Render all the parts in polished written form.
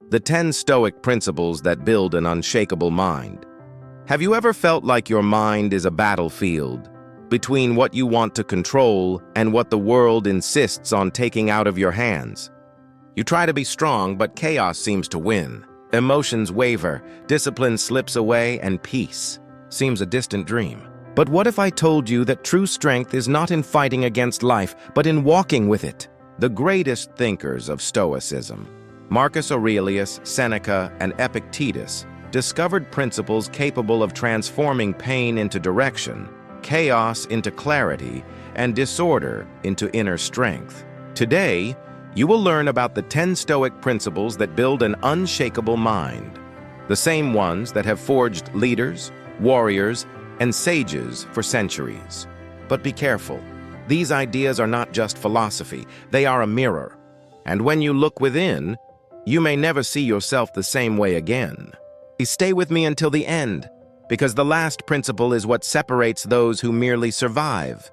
The 10 Stoic principles that build an unshakable mind. Have you ever felt like your mind is a battlefield between what you want to control and what the world insists on taking out of your hands? You try to be strong, but chaos seems to win. Emotions waver, discipline slips away, and peace seems a distant dream. But what if I told you that true strength is not in fighting against life, but in walking with it? The greatest thinkers of Stoicism, Marcus Aurelius, Seneca, and Epictetus, discovered principles capable of transforming pain into direction, chaos into clarity, and disorder into inner strength. Today, you will learn about the 10 Stoic principles that build an unshakable mind, the same ones that have forged leaders, warriors, and sages for centuries. But be careful. These ideas are not just philosophy, they are a mirror. And when you look within, you may never see yourself the same way again. Stay with me until the end, because the last principle is what separates those who merely survive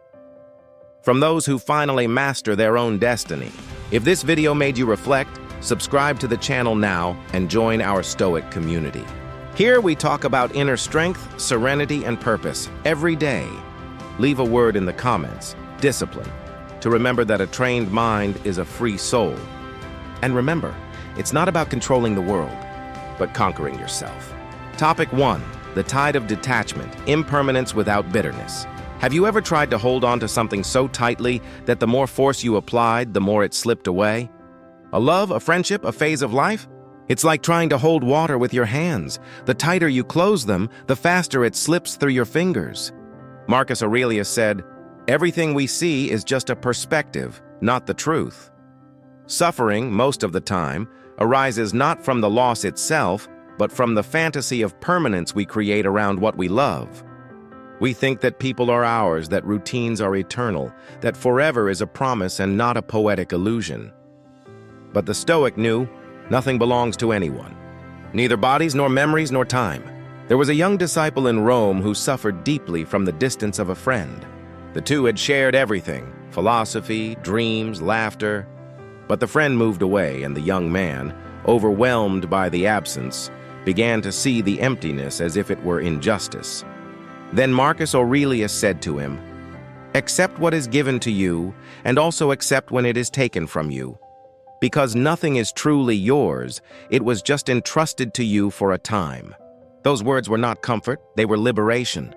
from those who finally master their own destiny. If this video made you reflect, subscribe to the channel now and join our Stoic community. Here we talk about inner strength, serenity, and purpose every day. Leave a word in the comments, discipline, to remember that a trained mind is a free soul. And remember, it's not about controlling the world, but conquering yourself. Topic 1. The tide of detachment, impermanence without bitterness. Have you ever tried to hold on to something so tightly that the more force you applied, the more it slipped away? A love, a friendship, a phase of life? It's like trying to hold water with your hands. The tighter you close them, the faster it slips through your fingers. Marcus Aurelius said, "Everything we see is just a perspective, not the truth." Suffering, most of the time, arises not from the loss itself, but from the fantasy of permanence we create around what we love. We think that people are ours, that routines are eternal, that forever is a promise and not a poetic illusion. But the Stoic knew nothing belongs to anyone, neither bodies nor memories nor time. There was a young disciple in Rome who suffered deeply from the distance of a friend. The two had shared everything, philosophy, dreams, laughter. But the friend moved away, and the young man, overwhelmed by the absence, began to see the emptiness as if it were injustice. Then Marcus Aurelius said to him, "Accept what is given to you, and also accept when it is taken from you. Because nothing is truly yours, it was just entrusted to you for a time." Those words were not comfort, they were liberation.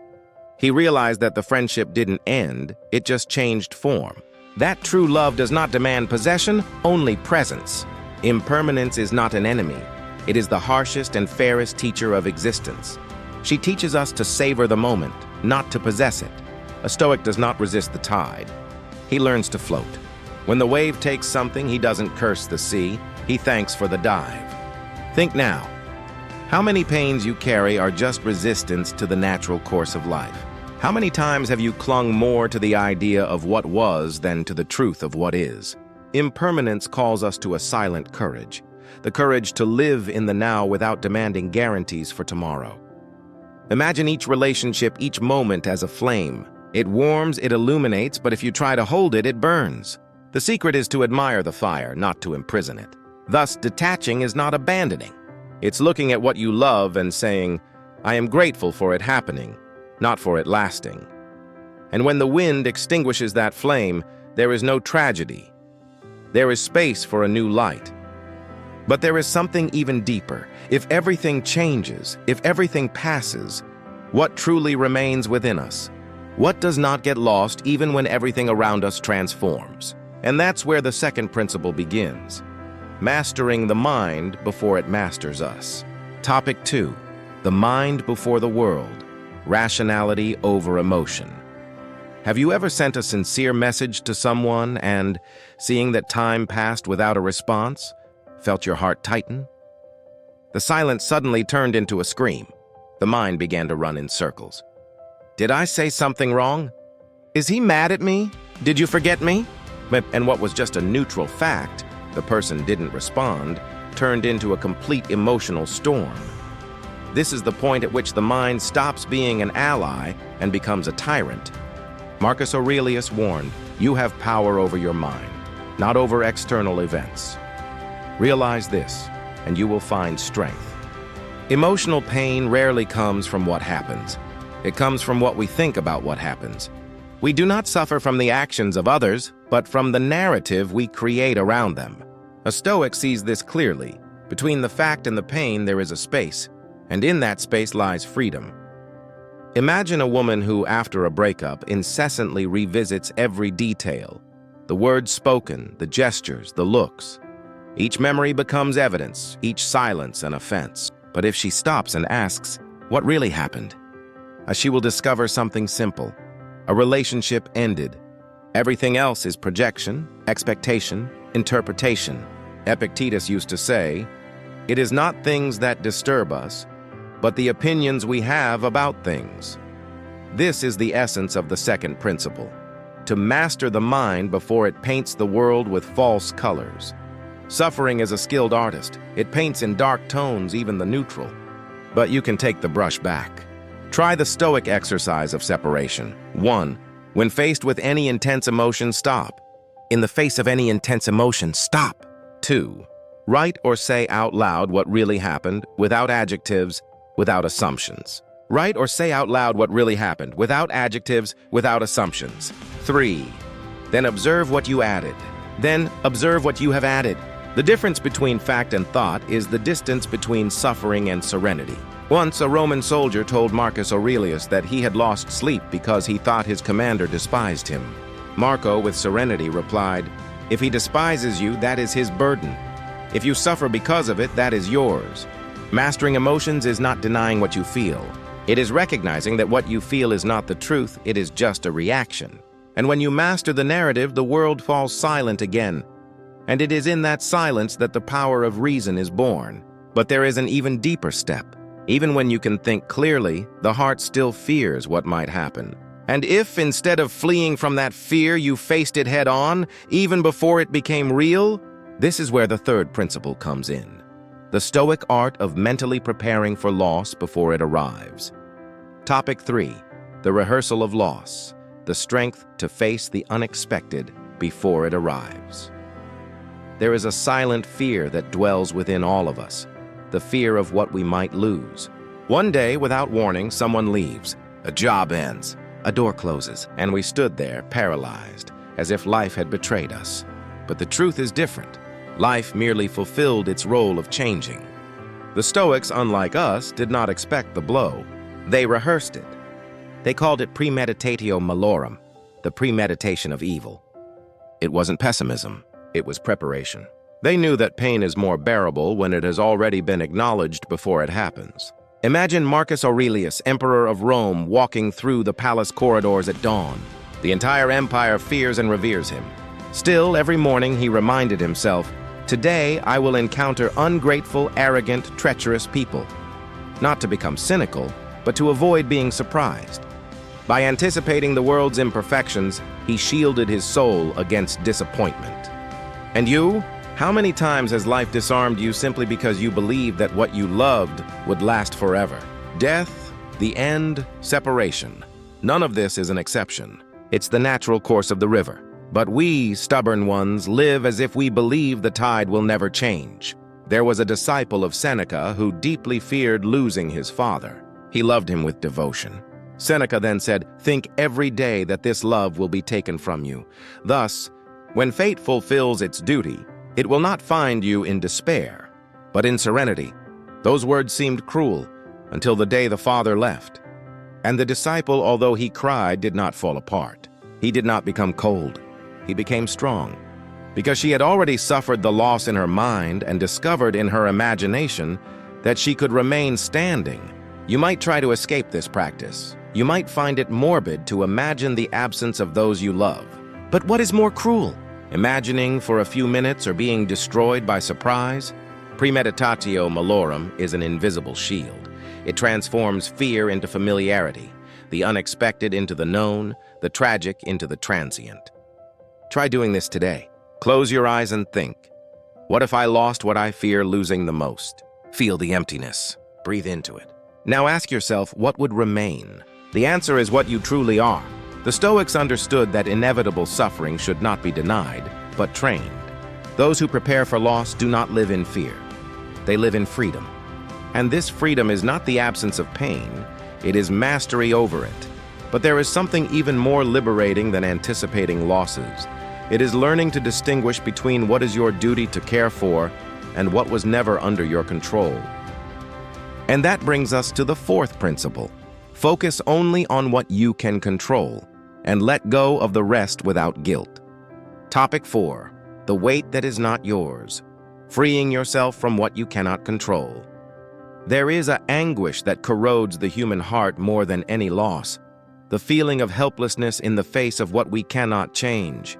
He realized that the friendship didn't end, it just changed form. That true love does not demand possession, only presence. Impermanence is not an enemy. It is the harshest and fairest teacher of existence. She teaches us to savor the moment, not to possess it. A Stoic does not resist the tide. He learns to float. When the wave takes something, he doesn't curse the sea, he thanks for the dive. Think now. How many pains you carry are just resistance to the natural course of life? How many times have you clung more to the idea of what was than to the truth of what is? Impermanence calls us to a silent courage, the courage to live in the now without demanding guarantees for tomorrow. Imagine each relationship, each moment as a flame. It warms, it illuminates, but if you try to hold it, it burns. The secret is to admire the fire, not to imprison it. Thus, detaching is not abandoning. It's looking at what you love and saying, "I am grateful for it happening, not for it lasting." And when the wind extinguishes that flame, there is no tragedy. There is space for a new light. But there is something even deeper. If everything changes, if everything passes, what truly remains within us? What does not get lost even when everything around us transforms? And that's where the second principle begins. Mastering the mind before it masters us. Topic 2. The mind before the world. Rationality over emotion. Have you ever sent a sincere message to someone and, seeing that time passed without a response, felt your heart tighten? The silence suddenly turned into a scream. The mind began to run in circles. Did I say something wrong? Is he mad at me? Did you forget me? And what was just a neutral fact, the person didn't respond, turned into a complete emotional storm. This is the point at which the mind stops being an ally and becomes a tyrant. Marcus Aurelius warned, "You have power over your mind, not over external events." Realize this: and you will find strength. Emotional pain rarely comes from what happens. It comes from what we think about what happens. We do not suffer from the actions of others, but from the narrative we create around them. A Stoic sees this clearly. Between the fact and the pain there is a space, and in that space lies freedom. Imagine a woman who, after a breakup, incessantly revisits every detail. The words spoken, the gestures, the looks. Each memory becomes evidence, each silence an offense. But if she stops and asks, what really happened? She will discover something simple. A relationship ended. Everything else is projection, expectation, interpretation. Epictetus used to say, "It is not things that disturb us, but the opinions we have about things." This is the essence of the second principle: to master the mind before it paints the world with false colors. Suffering is a skilled artist. It paints in dark tones, even the neutral. But you can take the brush back. Try the Stoic exercise of separation. 1. When faced with any intense emotion, stop. In the face of any intense emotion, stop. 2. Write or say out loud what really happened, without adjectives, without assumptions. Write or say out loud what really happened, without adjectives, without assumptions. 3. Then observe what you added. Then observe what you have added. The difference between fact and thought is the distance between suffering and serenity. Once, a Roman soldier told Marcus Aurelius that he had lost sleep because he thought his commander despised him. Marco, with serenity, replied, "If he despises you, that is his burden. If you suffer because of it, that is yours." Mastering emotions is not denying what you feel. It is recognizing that what you feel is not the truth, it is just a reaction. And when you master the narrative, the world falls silent again. And it is in that silence that the power of reason is born. But there is an even deeper step. Even when you can think clearly, the heart still fears what might happen. And if, instead of fleeing from that fear, you faced it head on, even before it became real, this is where the third principle comes in. The Stoic art of mentally preparing for loss before it arrives. Topic 3. The rehearsal of loss. The strength to face the unexpected before it arrives. There is a silent fear that dwells within all of us, the fear of what we might lose. One day, without warning, someone leaves. A job ends. A door closes, and we stood there, paralyzed, as if life had betrayed us. But the truth is different. Life merely fulfilled its role of changing. The Stoics, unlike us, did not expect the blow. They rehearsed it. They called it premeditatio malorum, the premeditation of evil. It wasn't pessimism. It was preparation. They knew that pain is more bearable when it has already been acknowledged before it happens. Imagine Marcus Aurelius, Emperor of Rome, walking through the palace corridors at dawn. The entire empire fears and reveres him. Still, every morning he reminded himself, "Today I will encounter ungrateful, arrogant, treacherous people." Not to become cynical, but to avoid being surprised. By anticipating the world's imperfections, he shielded his soul against disappointment. And you? How many times has life disarmed you simply because you believed that what you loved would last forever? Death, the end, separation. None of this is an exception. It's the natural course of the river. But we, stubborn ones, live as if we believe the tide will never change. There was a disciple of Seneca who deeply feared losing his father. He loved him with devotion. Seneca then said, "Think every day that this love will be taken from you." Thus, when fate fulfills its duty, it will not find you in despair, but in serenity. Those words seemed cruel until the day the father left. And the disciple, although he cried, did not fall apart. He did not become cold. He became strong. Because she had already suffered the loss in her mind and discovered in her imagination that she could remain standing. You might try to escape this practice. You might find it morbid to imagine the absence of those you love. But what is more cruel? Imagining for a few minutes or being destroyed by surprise? Premeditatio malorum is an invisible shield. It transforms fear into familiarity, the unexpected into the known, the tragic into the transient. Try doing this today. Close your eyes and think. What if I lost what I fear losing the most? Feel the emptiness. Breathe into it. Now ask yourself, what would remain? The answer is what you truly are. The Stoics understood that inevitable suffering should not be denied, but trained. Those who prepare for loss do not live in fear. They live in freedom. And this freedom is not the absence of pain, it is mastery over it. But there is something even more liberating than anticipating losses. It is learning to distinguish between what is your duty to care for and what was never under your control. And that brings us to the fourth principle. Focus only on what you can control, and let go of the rest without guilt. Topic 4. The weight that is not yours. Freeing yourself from what you cannot control. There is an anguish that corrodes the human heart more than any loss. The feeling of helplessness in the face of what we cannot change.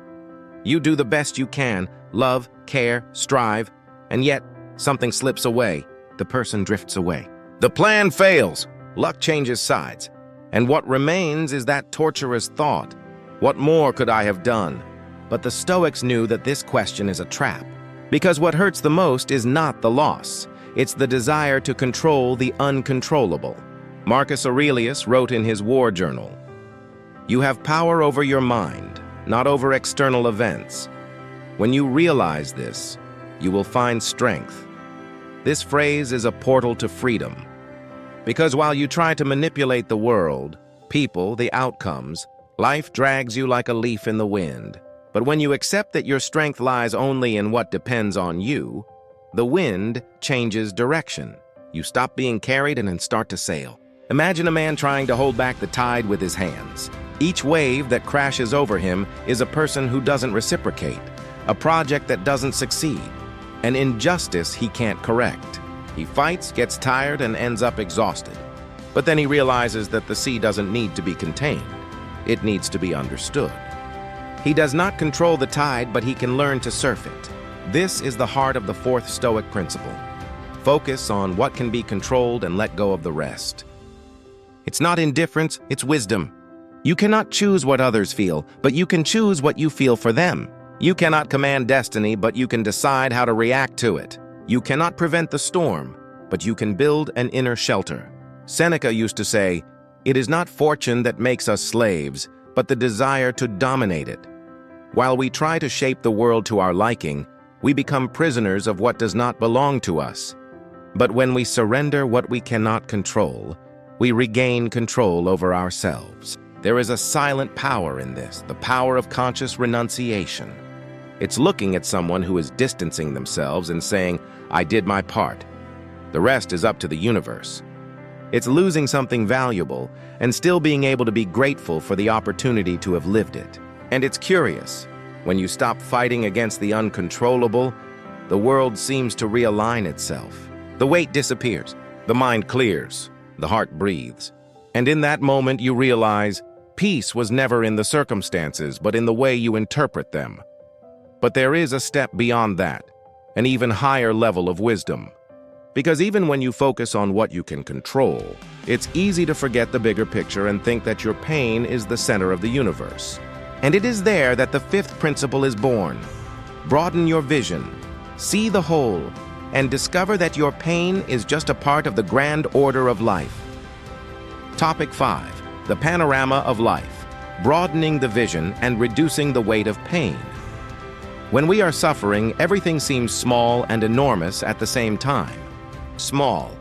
You do the best you can, love, care, strive, and yet something slips away. The person drifts away. The plan fails. Luck changes sides. And what remains is that torturous thought. What more could I have done? But the Stoics knew that this question is a trap. Because what hurts the most is not the loss. It's the desire to control the uncontrollable. Marcus Aurelius wrote in his war journal, "You have power over your mind, not over external events. When you realize this, you will find strength." This phrase is a portal to freedom. Because while you try to manipulate the world, people, the outcomes, life drags you like a leaf in the wind. But when you accept that your strength lies only in what depends on you, the wind changes direction. You stop being carried and start to sail. Imagine a man trying to hold back the tide with his hands. Each wave that crashes over him is a person who doesn't reciprocate, a project that doesn't succeed, an injustice he can't correct. He fights, gets tired, and ends up exhausted. But then he realizes that the sea doesn't need to be contained. It needs to be understood. He does not control the tide, but he can learn to surf it. This is the heart of the fourth Stoic principle. Focus on what can be controlled and let go of the rest. It's not indifference, it's wisdom. You cannot choose what others feel, but you can choose what you feel for them. You cannot command destiny, but you can decide how to react to it. You cannot prevent the storm, but you can build an inner shelter. Seneca used to say, "It is not fortune that makes us slaves, but the desire to dominate it." While we try to shape the world to our liking, we become prisoners of what does not belong to us. But when we surrender what we cannot control, we regain control over ourselves. There is a silent power in this, the power of conscious renunciation. It's looking at someone who is distancing themselves and saying, "I did my part. The rest is up to the universe." It's losing something valuable and still being able to be grateful for the opportunity to have lived it. And it's curious. When you stop fighting against the uncontrollable, the world seems to realign itself. The weight disappears, the mind clears, the heart breathes. And in that moment you realize peace was never in the circumstances, but in the way you interpret them. But there is a step beyond that, an even higher level of wisdom. Because even when you focus on what you can control, it's easy to forget the bigger picture and think that your pain is the center of the universe. And it is there that the fifth principle is born. Broaden your vision, see the whole, and discover that your pain is just a part of the grand order of life. Topic 5. The panorama of life. Broadening the vision and reducing the weight of pain. When we are suffering, everything seems small and enormous at the same time. Small,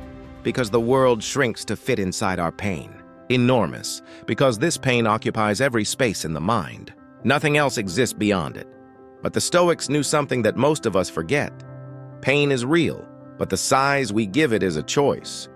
because the world shrinks to fit inside our pain. Enormous, because this pain occupies every space in the mind. Nothing else exists beyond it. But the Stoics knew something that most of us forget. Pain is real, but the size we give it is a choice.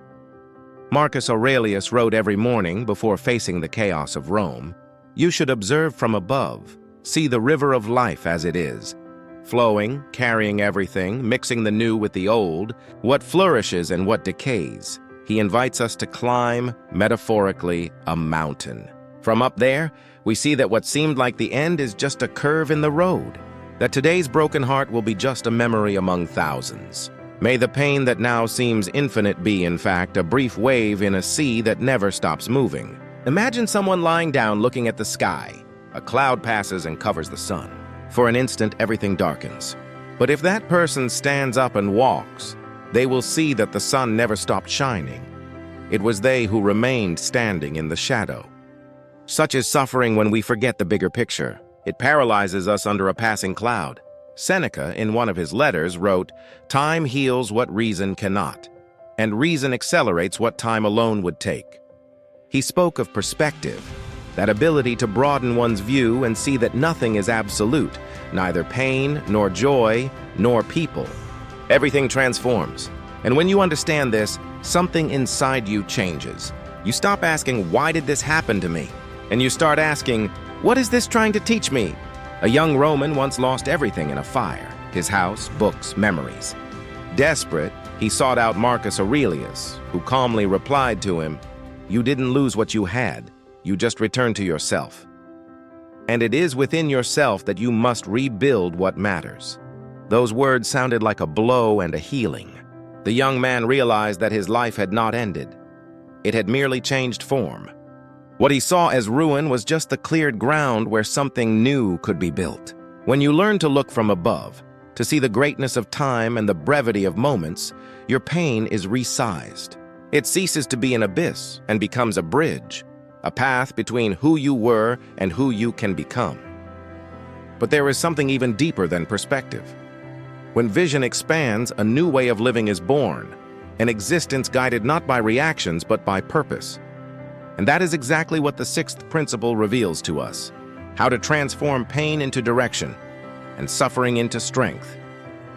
Marcus Aurelius wrote every morning before facing the chaos of Rome, "You should observe from above, see the river of life as it is, flowing, carrying everything, mixing the new with the old, what flourishes and what decays." He invites us to climb, metaphorically, a mountain. From up there, we see that what seemed like the end is just a curve in the road, that today's broken heart will be just a memory among thousands. May the pain that now seems infinite be, in fact, a brief wave in a sea that never stops moving. Imagine someone lying down looking at the sky. A cloud passes and covers the sun. For an instant, everything darkens. But if that person stands up and walks, they will see that the sun never stopped shining. It was they who remained standing in the shadow. Such is suffering when we forget the bigger picture. It paralyzes us under a passing cloud. Seneca, in one of his letters, wrote, "Time heals what reason cannot, and reason accelerates what time alone would take." He spoke of perspective, that ability to broaden one's view and see that nothing is absolute, neither pain, nor joy, nor people. Everything transforms. And when you understand this, something inside you changes. You stop asking, "Why did this happen to me?" And you start asking, "What is this trying to teach me?" A young Roman once lost everything in a fire: his house, books, memories. Desperate, he sought out Marcus Aurelius, who calmly replied to him, "You didn't lose what you had. You just returned to yourself. And it is within yourself that you must rebuild what matters." Those words sounded like a blow and a healing. The young man realized that his life had not ended. It had merely changed form. What he saw as ruin was just the cleared ground where something new could be built. When you learn to look from above, to see the greatness of time and the brevity of moments, your pain is resized. It ceases to be an abyss and becomes a bridge, a path between who you were and who you can become. But there is something even deeper than perspective. When vision expands, a new way of living is born, an existence guided not by reactions but by purpose. And that is exactly what the sixth principle reveals to us: how to transform pain into direction and suffering into strength.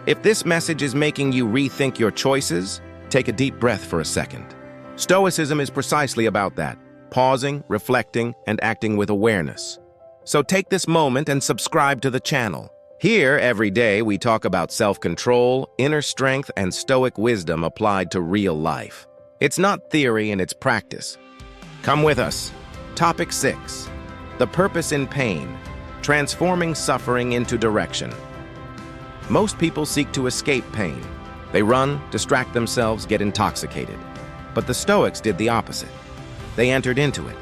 If this message is making you rethink your choices, take a deep breath for a second. Stoicism is precisely about that: pausing, reflecting, and acting with awareness. So take this moment and subscribe to the channel. Here, every day, we talk about self-control, inner strength, and Stoic wisdom applied to real life. It's not theory and it's practice. Come with us. Topic 6. The purpose in pain: transforming suffering into direction. Most people seek to escape pain. They run, distract themselves, get intoxicated. But the Stoics did the opposite. They entered into it,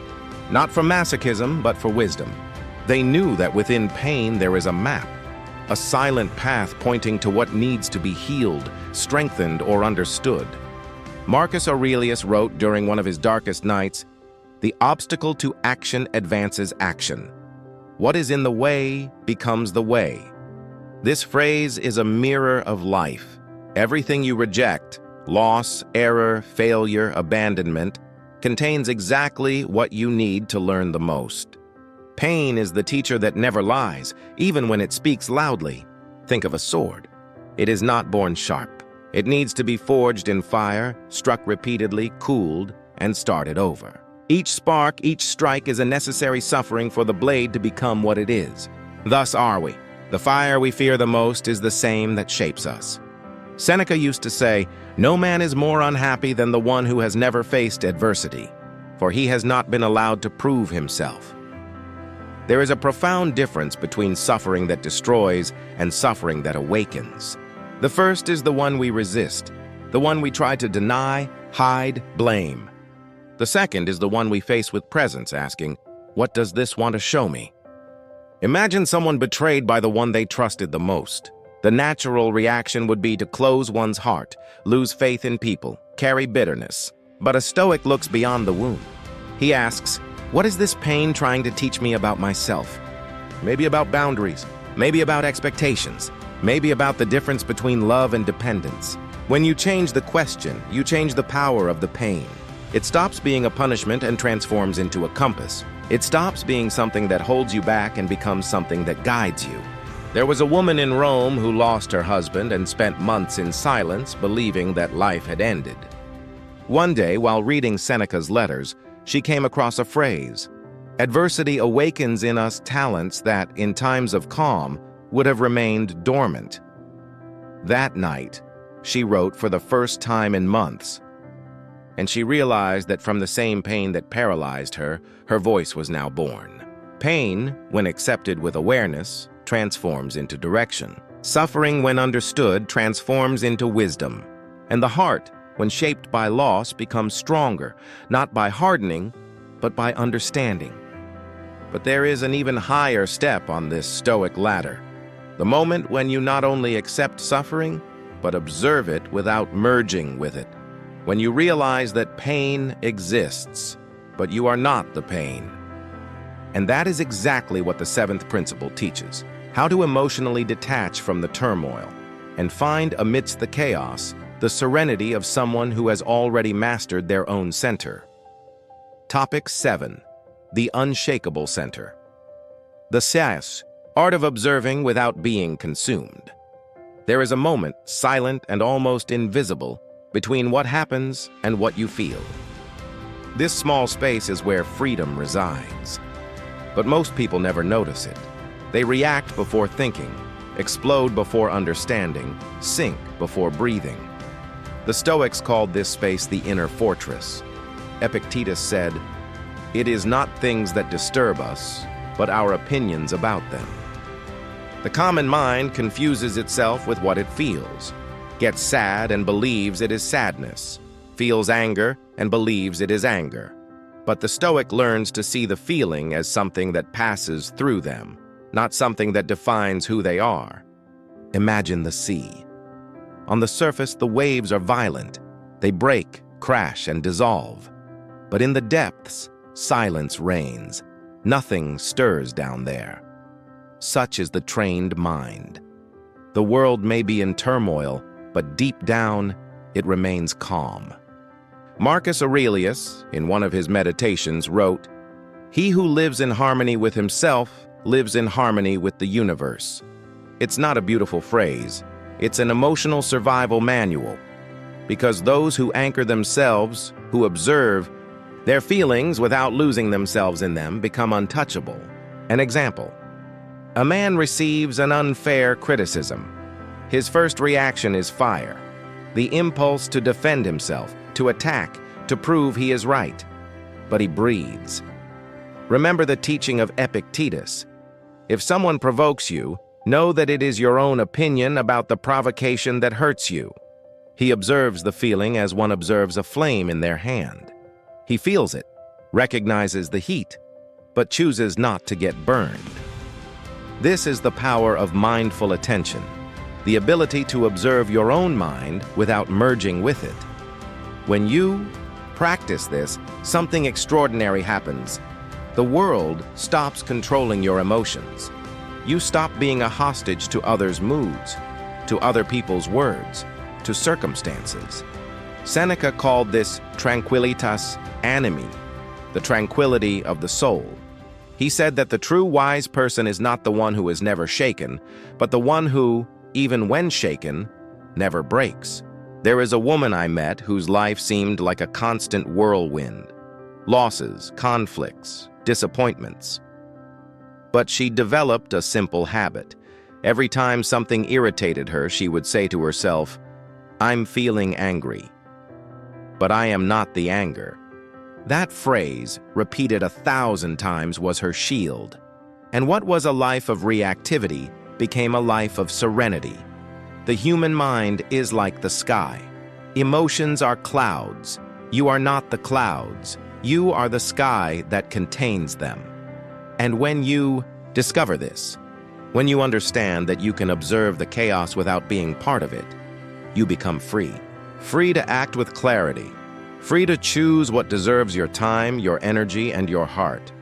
not for masochism, but for wisdom. They knew that within pain there is a map, a silent path pointing to what needs to be healed, strengthened, or understood. Marcus Aurelius wrote during one of his darkest nights, "The obstacle to action advances action. What is in the way becomes the way." This phrase is a mirror of life. Everything you reject, loss, error, failure, abandonment, contains exactly what you need to learn the most. Pain is the teacher that never lies, even when it speaks loudly. Think of a sword. It is not born sharp. It needs to be forged in fire, struck repeatedly, cooled, and started over. Each spark, each strike is a necessary suffering for the blade to become what it is. Thus are we. The fire we fear the most is the same that shapes us. Seneca used to say, "No man is more unhappy than the one who has never faced adversity, for he has not been allowed to prove himself." There is a profound difference between suffering that destroys and suffering that awakens. The first is the one we resist, the one we try to deny, hide, blame. The second is the one we face with presence, asking, "What does this want to show me?" Imagine someone betrayed by the one they trusted the most. The natural reaction would be to close one's heart, lose faith in people, carry bitterness. But a Stoic looks beyond the wound. He asks, "What is this pain trying to teach me about myself?" Maybe about boundaries, maybe about expectations, maybe about the difference between love and dependence. When you change the question, you change the power of the pain. It stops being a punishment and transforms into a compass. It stops being something that holds you back and becomes something that guides you. There was a woman in Rome who lost her husband and spent months in silence, believing that life had ended. One day, while reading Seneca's letters, she came across a phrase: "Adversity awakens in us talents that, in times of calm, would have remained dormant." That night, she wrote for the first time in months, and she realized that from the same pain that paralyzed her, her voice was now born. Pain, when accepted with awareness, transforms into direction. Suffering, when understood, transforms into wisdom. And the heart, when shaped by loss, becomes stronger, not by hardening, but by understanding. But there is an even higher step on this Stoic ladder. The moment when you not only accept suffering, but observe it without merging with it. When you realize that pain exists, but you are not the pain. And that is exactly what the seventh principle teaches: how to emotionally detach from the turmoil and find amidst the chaos the serenity of someone who has already mastered their own center. Topic 7. The unshakable center. The Stoics, art of observing without being consumed. There is a moment, silent and almost invisible, between what happens and what you feel. This small space is where freedom resides. But most people never notice it. They react before thinking, explode before understanding, sink before breathing. The Stoics called this space the inner fortress. Epictetus said, "It is not things that disturb us, but our opinions about them." The common mind confuses itself with what it feels, gets sad and believes it is sadness, feels anger and believes it is anger. But the Stoic learns to see the feeling as something that passes through them, not something that defines who they are. Imagine the sea. On the surface, the waves are violent. They break, crash, and dissolve. But in the depths, silence reigns. Nothing stirs down there. Such is the trained mind. The world may be in turmoil, but deep down, it remains calm. Marcus Aurelius, in one of his meditations, wrote, "He who lives in harmony with himself lives in harmony with the universe." It's not a beautiful phrase. It's an emotional survival manual. Because those who anchor themselves, who observe their feelings without losing themselves in them, become untouchable. An example. A man receives an unfair criticism. His first reaction is fire, the impulse to defend himself, to attack, to prove he is right. But he breathes. Remember the teaching of Epictetus. If someone provokes you, know that it is your own opinion about the provocation that hurts you. He observes the feeling as one observes a flame in their hand. He feels it, recognizes the heat, but chooses not to get burned. This is the power of mindful attention, the ability to observe your own mind without merging with it. When you practice this, something extraordinary happens. The world stops controlling your emotions. You stop being a hostage to others' moods, to other people's words, to circumstances. Seneca called this tranquillitas animi, the tranquility of the soul. He said that the true wise person is not the one who is never shaken, but the one who, even when shaken, never breaks. There is a woman I met whose life seemed like a constant whirlwind. Losses, conflicts, disappointments. But she developed a simple habit. Every time something irritated her, she would say to herself, "I'm feeling angry, but I am not the anger." That phrase, repeated 1,000 times, was her shield. And what was a life of reactivity became a life of serenity. The human mind is like the sky. Emotions are clouds. You are not the clouds. You are the sky that contains them. And when you discover this, when you understand that you can observe the chaos without being part of it, you become free. Free to act with clarity. Free to choose what deserves your time, your energy, and your heart.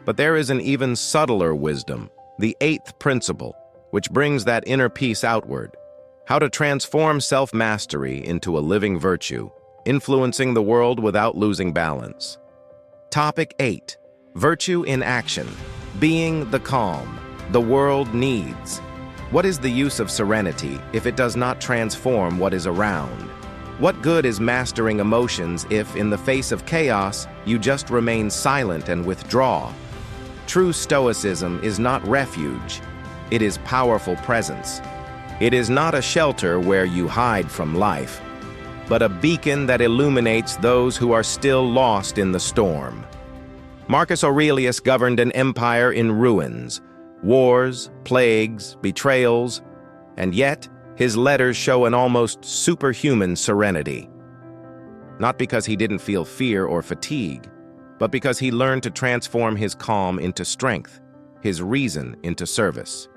But there is an even subtler wisdom, the 8th principle, which brings that inner peace outward. How to transform self-mastery into a living virtue, influencing the world without losing balance. Topic 8. Virtue in action. Being the calm the world needs. What is the use of serenity if it does not transform what is around? What good is mastering emotions if, in the face of chaos, you just remain silent and withdraw? True Stoicism is not refuge. It is powerful presence. It is not a shelter where you hide from life, but a beacon that illuminates those who are still lost in the storm. Marcus Aurelius governed an empire in ruins, wars, plagues, betrayals, and yet his letters show an almost superhuman serenity. Not because he didn't feel fear or fatigue, but because he learned to transform his calm into strength, his reason into service.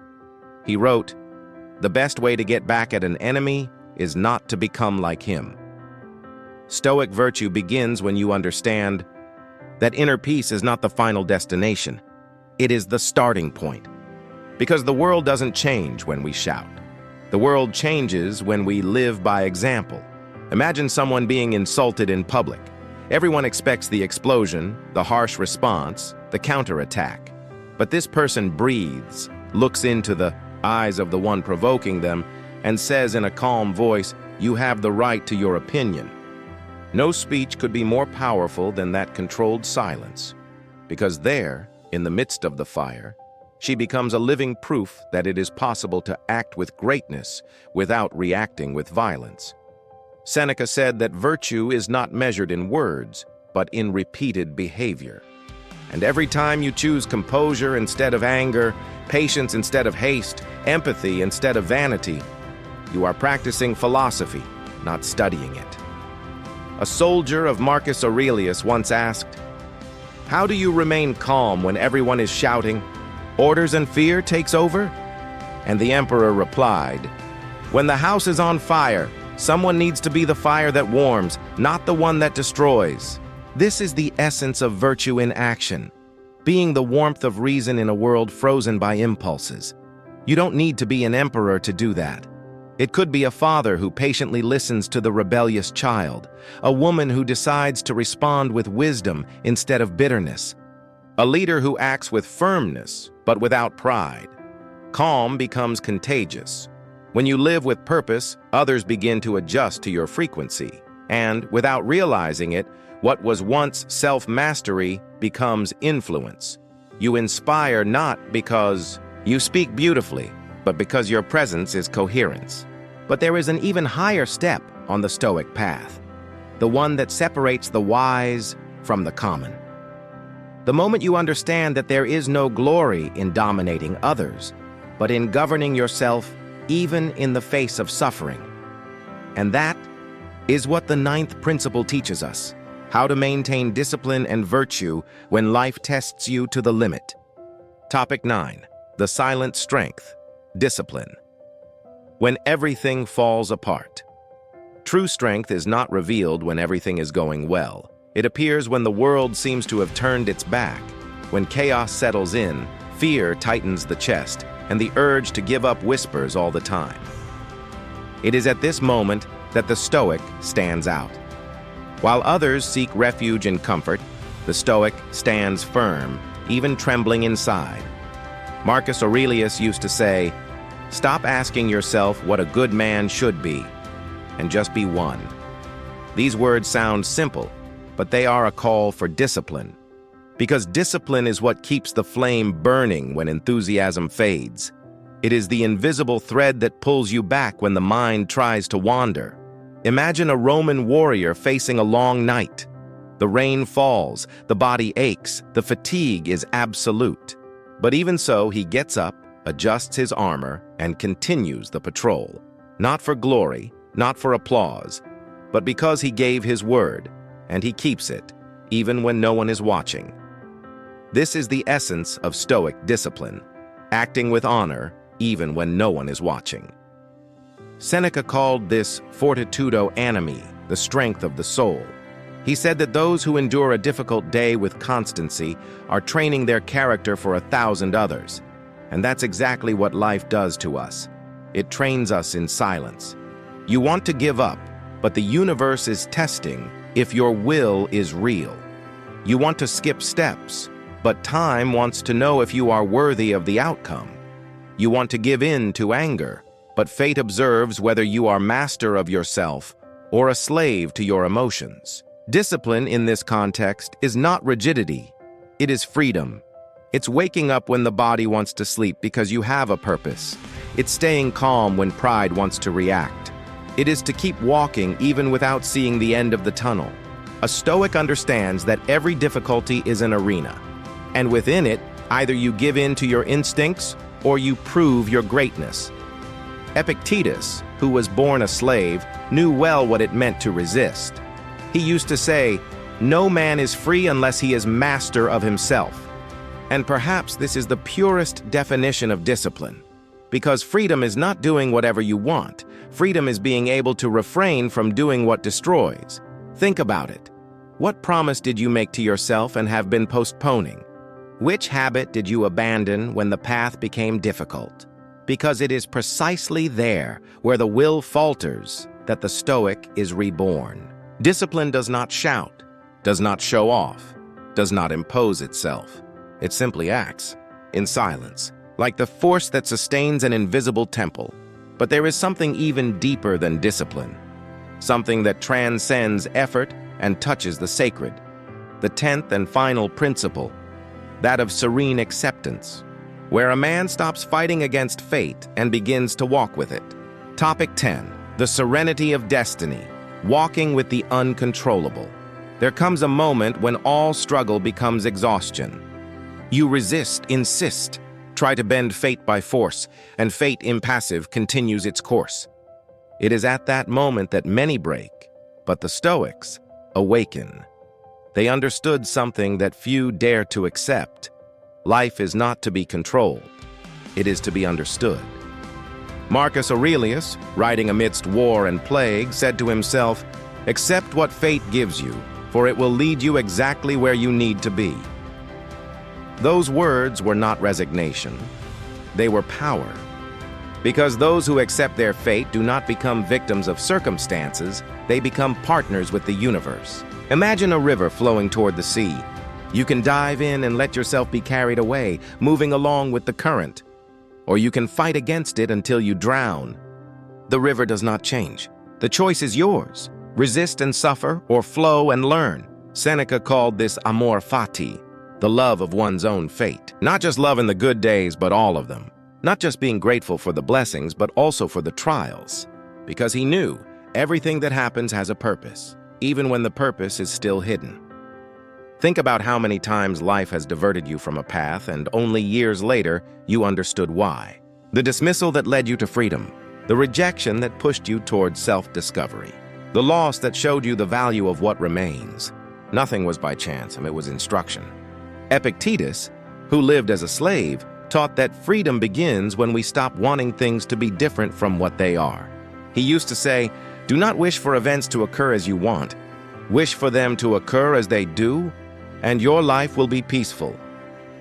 He wrote, "The best way to get back at an enemy is not to become like him." Stoic virtue begins when you understand that inner peace is not the final destination. It is the starting point. Because the world doesn't change when we shout. The world changes when we live by example. Imagine someone being insulted in public. Everyone expects the explosion, the harsh response, the counterattack. But this person breathes, looks into the eyes of the one provoking them, and says in a calm voice, "You have the right to your opinion." No speech could be more powerful than that controlled silence, because there, in the midst of the fire, she becomes a living proof that it is possible to act with greatness without reacting with violence. Seneca said that virtue is not measured in words, but in repeated behavior. And every time you choose composure instead of anger, patience instead of haste, empathy instead of vanity, you are practicing philosophy, not studying it. A soldier of Marcus Aurelius once asked, "How do you remain calm when everyone is shouting? Orders and fear takes over?" And the emperor replied, "When the house is on fire, someone needs to be the fire that warms, not the one that destroys." This is the essence of virtue in action, being the warmth of reason in a world frozen by impulses. You don't need to be an emperor to do that. It could be a father who patiently listens to the rebellious child, a woman who decides to respond with wisdom instead of bitterness, a leader who acts with firmness but without pride. Calm becomes contagious. When you live with purpose, others begin to adjust to your frequency, and without realizing it, what was once self-mastery becomes influence. You inspire not because you speak beautifully, but because your presence is coherence. But there is an even higher step on the Stoic path, the one that separates the wise from the common. The moment you understand that there is no glory in dominating others, but in governing yourself even in the face of suffering. And that is what the 9th principle teaches us, how to maintain discipline and virtue when life tests you to the limit. Topic 9. The silent strength, discipline. When everything falls apart. True strength is not revealed when everything is going well. It appears when the world seems to have turned its back. When chaos settles in, fear tightens the chest, and the urge to give up whispers all the time. It is at this moment that the Stoic stands out. While others seek refuge in comfort, the Stoic stands firm, even trembling inside. Marcus Aurelius used to say, "Stop asking yourself what a good man should be, and just be one." These words sound simple, but they are a call for discipline. Because discipline is what keeps the flame burning when enthusiasm fades. It is the invisible thread that pulls you back when the mind tries to wander. Imagine a Roman warrior facing a long night. The rain falls, the body aches, the fatigue is absolute. But even so, he gets up, adjusts his armor, and continues the patrol. Not for glory, not for applause, but because he gave his word, and he keeps it, even when no one is watching. This is the essence of Stoic discipline, acting with honor even when no one is watching. Seneca called this fortitudo animi, the strength of the soul. He said that those who endure a difficult day with constancy are training their character for 1,000 others. And that's exactly what life does to us. It trains us in silence. You want to give up, but the universe is testing if your will is real. You want to skip steps, but time wants to know if you are worthy of the outcome. You want to give in to anger, but fate observes whether you are master of yourself or a slave to your emotions. Discipline in this context is not rigidity. It is freedom. It's waking up when the body wants to sleep because you have a purpose. It's staying calm when pride wants to react. It is to keep walking even without seeing the end of the tunnel. A Stoic understands that every difficulty is an arena. And within it, either you give in to your instincts or you prove your greatness. Epictetus, who was born a slave, knew well what it meant to resist. He used to say, "No man is free unless he is master of himself." And perhaps this is the purest definition of discipline. Because freedom is not doing whatever you want. Freedom is being able to refrain from doing what destroys. Think about it. What promise did you make to yourself and have been postponing? Which habit did you abandon when the path became difficult? Because it is precisely there, where the will falters, that the Stoic is reborn. Discipline does not shout, does not show off, does not impose itself. It simply acts, in silence, like the force that sustains an invisible temple. But there is something even deeper than discipline, something that transcends effort and touches the sacred. The 10th and final principle, that of serene acceptance, where a man stops fighting against fate and begins to walk with it. Topic 10. The serenity of destiny, walking with the uncontrollable. There comes a moment when all struggle becomes exhaustion. You resist, insist, try to bend fate by force, and fate, impassive, continues its course. It is at that moment that many break, but the Stoics awaken. They understood something that few dare to accept. Life is not to be controlled, it is to be understood. Marcus Aurelius, writing amidst war and plague, said to himself, "Accept what fate gives you, for it will lead you exactly where you need to be." Those words were not resignation, they were power. Because those who accept their fate do not become victims of circumstances, they become partners with the universe. Imagine a river flowing toward the sea. You can dive in and let yourself be carried away, moving along with the current. Or you can fight against it until you drown. The river does not change. The choice is yours. Resist and suffer, or flow and learn. Seneca called this amor fati, the love of one's own fate. Not just love in the good days, but all of them. Not just being grateful for the blessings, but also for the trials. Because he knew everything that happens has a purpose, even when the purpose is still hidden. Think about how many times life has diverted you from a path, and only years later, you understood why. The dismissal that led you to freedom, the rejection that pushed you towards self-discovery, the loss that showed you the value of what remains. Nothing was by chance, and it was instruction. Epictetus, who lived as a slave, taught that freedom begins when we stop wanting things to be different from what they are. He used to say, "Do not wish for events to occur as you want. Wish for them to occur as they do, and your life will be peaceful."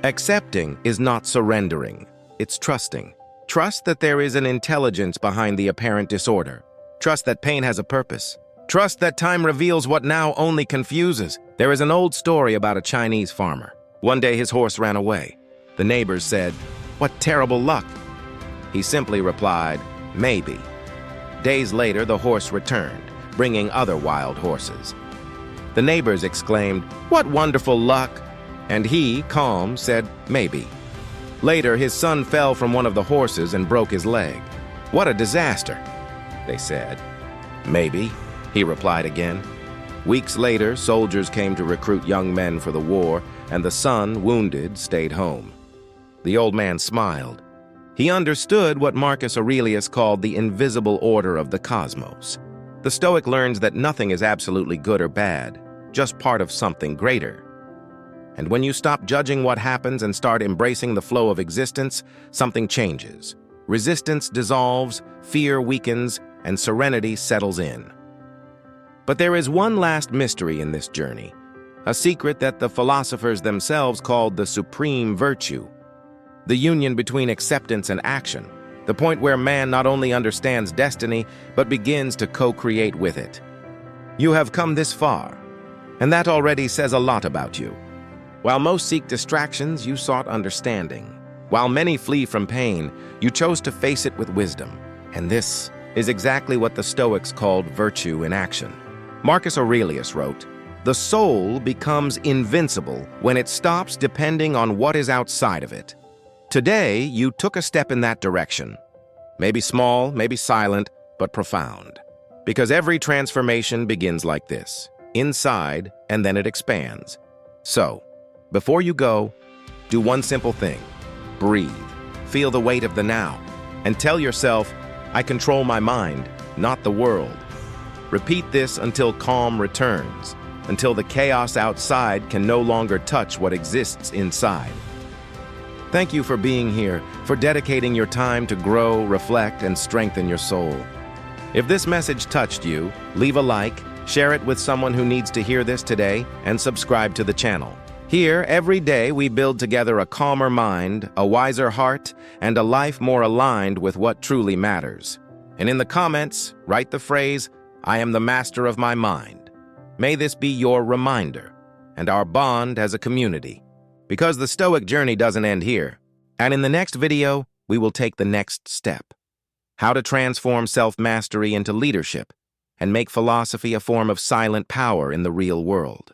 Accepting is not surrendering, it's trusting. Trust that there is an intelligence behind the apparent disorder. Trust that pain has a purpose. Trust that time reveals what now only confuses. There is an old story about a Chinese farmer. One day his horse ran away. The neighbors said, "What terrible luck." He simply replied, "Maybe." Days later, the horse returned, bringing other wild horses. The neighbors exclaimed, "What wonderful luck!" And he, calm, said, "Maybe." Later, his son fell from one of the horses and broke his leg. "What a disaster," they said. "Maybe," he replied again. Weeks later, soldiers came to recruit young men for the war, and the son, wounded, stayed home. The old man smiled. He understood what Marcus Aurelius called the invisible order of the cosmos. The Stoic learns that nothing is absolutely good or bad, just part of something greater. And when you stop judging what happens and start embracing the flow of existence, something changes. Resistance dissolves, fear weakens, and serenity settles in. But there is one last mystery in this journey, a secret that the philosophers themselves called the supreme virtue. The union between acceptance and action, the point where man not only understands destiny, but begins to co-create with it. You have come this far, and that already says a lot about you. While most seek distractions, you sought understanding. While many flee from pain, you chose to face it with wisdom. And this is exactly what the Stoics called virtue in action. Marcus Aurelius wrote, "The soul becomes invincible when it stops depending on what is outside of it." Today, you took a step in that direction. Maybe small, maybe silent, but profound. Because every transformation begins like this, inside, and then it expands. So, before you go, do one simple thing. Breathe. Feel the weight of the now. And tell yourself, "I control my mind, not the world." Repeat this until calm returns, until the chaos outside can no longer touch what exists inside. Thank you for being here, for dedicating your time to grow, reflect, and strengthen your soul. If this message touched you, leave a like, share it with someone who needs to hear this today, and subscribe to the channel. Here, every day, we build together a calmer mind, a wiser heart, and a life more aligned with what truly matters. And in the comments, write the phrase, "I am the master of my mind." May this be your reminder and our bond as a community. Because the Stoic journey doesn't end here. And in the next video, we will take the next step. How to transform self-mastery into leadership and make philosophy a form of silent power in the real world.